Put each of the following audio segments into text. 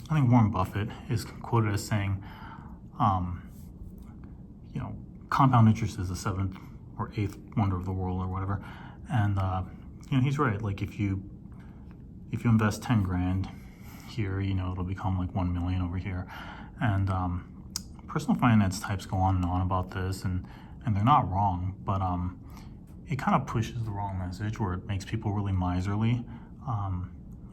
I think Warren Buffett is quoted as saying, um, you know, compound interest is the seventh or eighth wonder of the world or whatever. And, he's right. Like if you invest 10 grand here, it'll become like 1 million over here. And, personal finance types go on and on about this, and they're not wrong, but, it kind of pushes the wrong message where it makes people really miserly.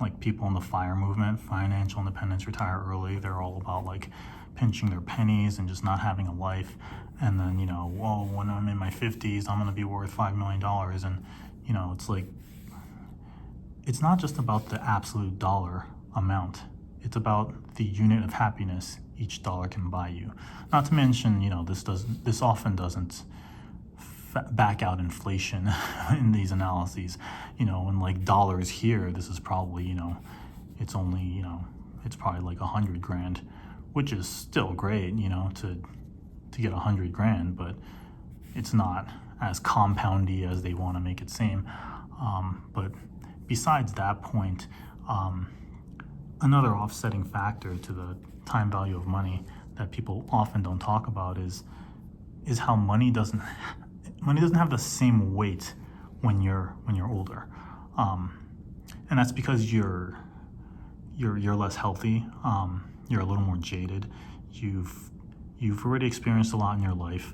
Like people in the FIRE movement, financial independence, retire early. They're all about like pinching their pennies and just not having a life. And then, whoa, when I'm in my 50s, I'm going to be worth $5 million. And, it's like, it's not just about the absolute dollar amount. It's about the unit of happiness each dollar can buy you. Not to mention, this often doesn't back out inflation in these analyses. In like dollars here, this is probably, it's only, it's probably like 100 grand, which is still great, to get 100 grand, but it's not as compoundy as they want to make it seem. But besides that point, another offsetting factor to the time value of money that people often don't talk about is how money doesn't have the same weight when you're older, and that's because you're less healthy. You're a little more jaded. You've already experienced a lot in your life.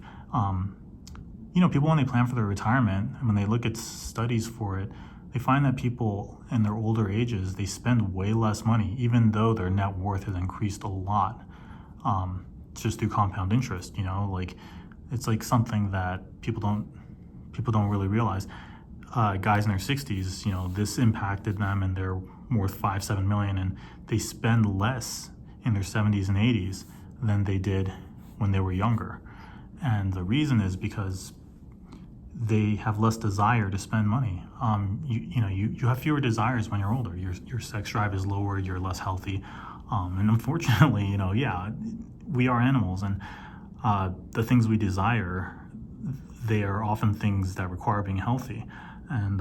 People, when they plan for their retirement, and when they look at studies for it, they find that people in their older ages, they spend way less money, even though their net worth has increased a lot, just through compound interest. Like it's like something that people don't really realize. Guys in their 60s, this impacted them, and they're worth 5-7 million, and they spend less in their 70s and 80s than they did when they were younger. And the reason is because they have less desire to spend money. You have fewer desires when you're older. Your sex drive is lower. You're less healthy, and unfortunately, we are animals, and the things we desire, they are often things that require being healthy. And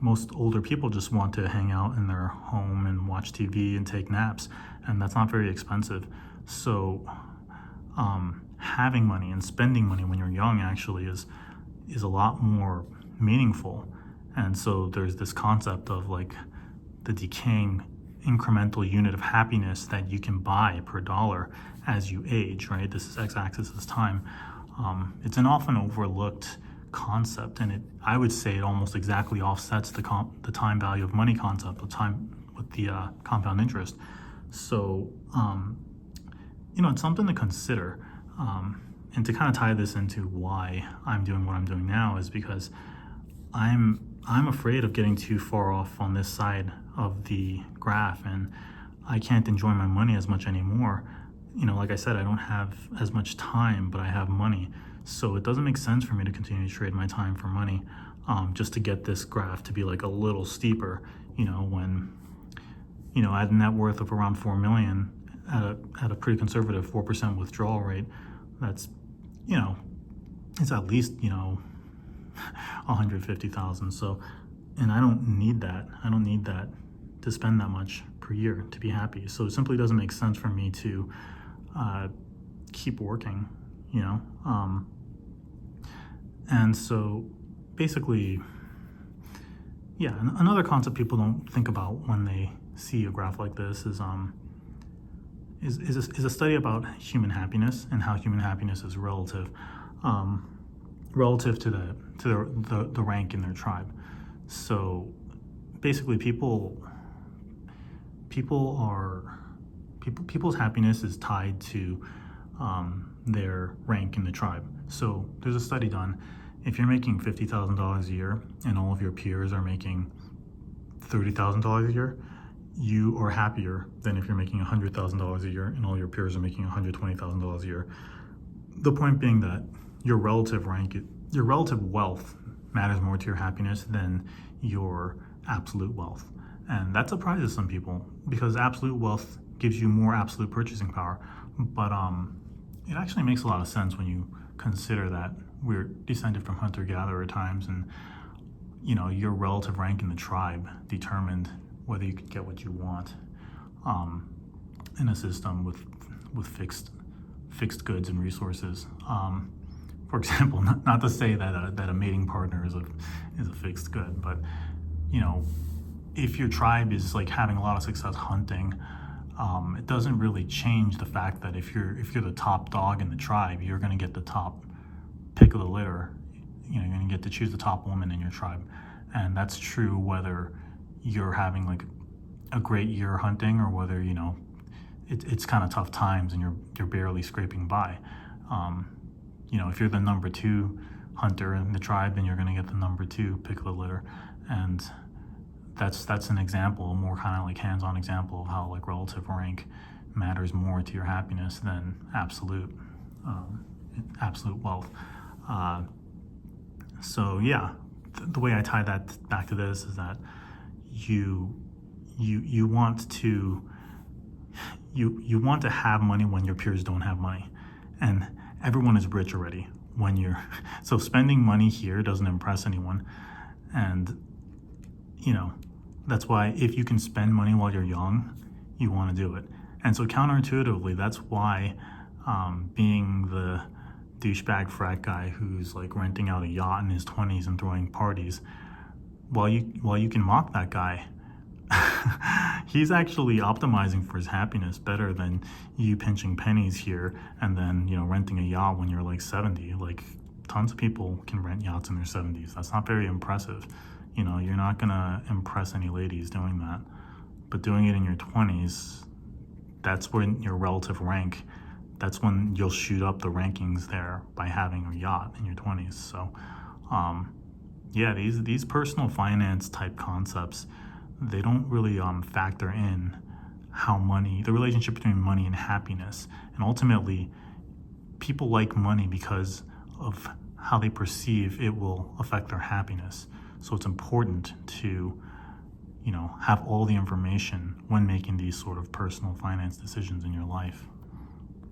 most older people just want to hang out in their home and watch TV and take naps, and that's not very expensive. So having money and spending money when you're young actually is a lot more meaningful. And so there's this concept of like the decaying incremental unit of happiness that you can buy per dollar as you age, right? This is x-axis is time. It's an often overlooked concept, and I would say it almost exactly offsets the time value of money concept with the compound interest. So it's something to consider. And to kind of tie this into why I'm doing what I'm doing now is because I'm afraid of getting too far off on this side of the graph, and I can't enjoy my money as much anymore. Like I said, I don't have as much time, but I have money. So it doesn't make sense for me to continue to trade my time for money, just to get this graph to be like a little steeper, when, I had a net worth of around 4 million at a pretty conservative 4% withdrawal rate. That's, it's at least, 150,000. So, and I don't need that. I don't need that to spend that much per year to be happy. So it simply doesn't make sense for me to keep working, and so basically, yeah, another concept people don't think about when they see a graph like this is a study about human happiness and how human happiness is relative to the rank in their tribe. So basically, people's happiness is tied to their rank in the tribe. So there's a study done. If you're making $50,000 a year and all of your peers are making $30,000 a year, you are happier than if you're making $100,000 a year and all your peers are making $120,000 a year. The point being that your relative wealth matters more to your happiness than your absolute wealth. And that surprises some people because absolute wealth gives you more absolute purchasing power. But it actually makes a lot of sense when you consider that we're descended from hunter-gatherer times, and your relative rank in the tribe determined whether you could get what you want. in a system with fixed goods and resources. For example, not to say that a mating partner is a fixed good, but if your tribe is like having a lot of success hunting, it doesn't really change the fact that if you're the top dog in the tribe, you're going to get the top pick of the litter. You're going to get to choose the top woman in your tribe, and that's true whether you're having like a great year hunting or whether it's kind of tough times and you're barely scraping by. If you're the number 2 hunter in the tribe, then you're going to get the number 2 pick of the litter, and that's an example, a more kind of like hands-on example of how like relative rank matters more to your happiness than absolute wealth. So yeah, the way I tie that back to this is that you want to have money when your peers don't have money, and everyone is rich already when you're so spending money here doesn't impress anyone. And that's why if you can spend money while you're young, you want to do it. And so counterintuitively, that's why being the douchebag frat guy who's like renting out a yacht in his 20s and throwing parties, while you can mock that guy, he's actually optimizing for his happiness better than you pinching pennies here and then renting a yacht when you're like 70. Like tons of people can rent yachts in their 70s. That's not very impressive. You're not gonna impress any ladies doing that. But doing it in your 20s, that's when your relative rank, that's when you'll shoot up the rankings there by having a yacht in your 20s. So yeah, these personal finance type concepts, they don't really factor in the relationship between money and happiness. And ultimately, people like money because of how they perceive it will affect their happiness. So it's important to, have all the information when making these sort of personal finance decisions in your life.